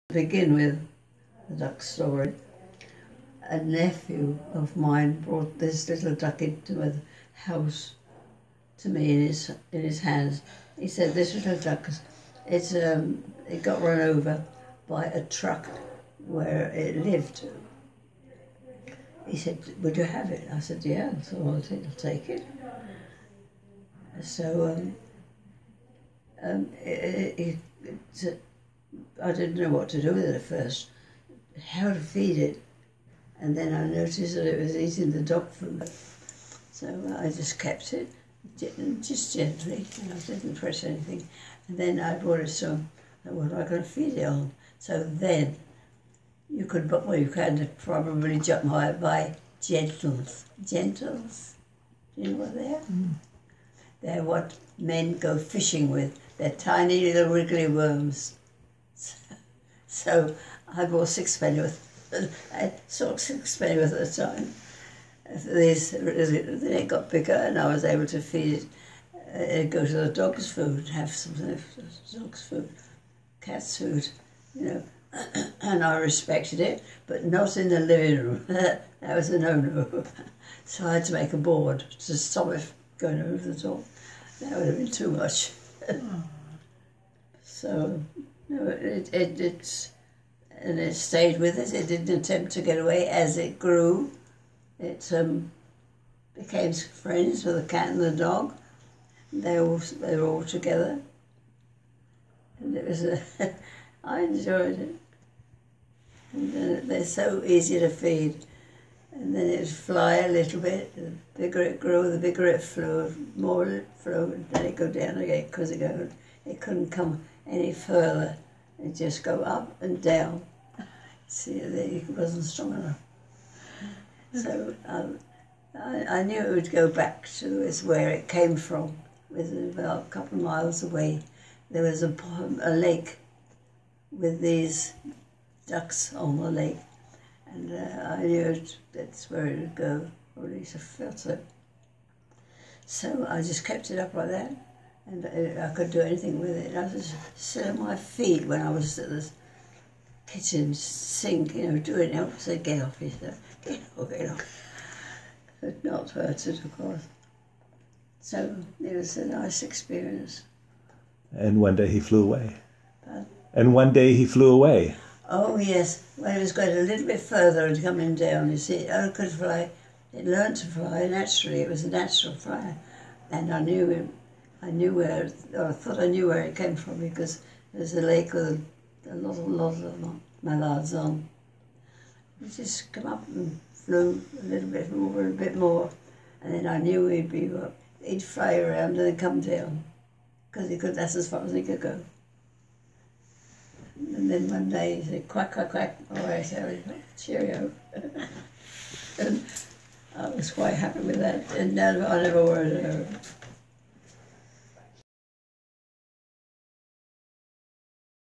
To begin with the duck story, a nephew of mine brought this little duck into the house to me in his hands. He said, "This little duck, it got run over by a truck where it lived." He said, "Would you have it?" I said, "Yeah." So I'll take it. So I didn't know what to do with it at first, how to feed it. And then I noticed that it was eating the dog food. So I just kept it, just gently, and I didn't press anything. And then I brought it some, what am I going to feed it on? So then you could probably buy gentles. Gentles, do you know what they are? Mm. They're what men go fishing with. They're tiny little wriggly worms. So I bought sixpenny worth. I saw sixpenny worth at the time. Then it got bigger, and I was able to feed it. Go to the dog's food, have some dog's food, cat's food, you know. And I respected it, but not in the living room. That was a no-no. So I had to make a board to stop it going over the top. That would have been too much. So no, it stayed with us. It didn't attempt to get away. As it grew, it became friends with the cat and the dog. They were all together, and it was I enjoyed it. And they're so easy to feed. And then it would fly a little bit. The bigger it grew, the bigger it flew. The more it flew, and then it go down again because it couldn't come any further. It just go up and down. See, it wasn't strong enough. So I knew it would go back to where it came from. It was about a couple of miles away. There was a lake with these ducks on the lake. And I knew that's where it would go, or at least I felt so. So I just kept it up like that, and I could do anything with it. I was still on my feet when I was at the kitchen sink, you know, doing it. I said, "Get off," he said, "Get off." But not hurt it, of course. So it was a nice experience. And one day he flew away. But, and one day he flew away. Oh yes, when it was going a little bit further and coming down, you see, it could fly. It learned to fly naturally. It was a natural flyer, and I thought I knew where it came from because there was a lake with a lot of mallards on. It just come up and flew a little bit more, and then I knew he'd fly around and then come down because that's as far as he could go. And then one day he said, "Quack, quack, quack." All right, Harry, cheerio. And I was quite happy with that, and I never worried about it.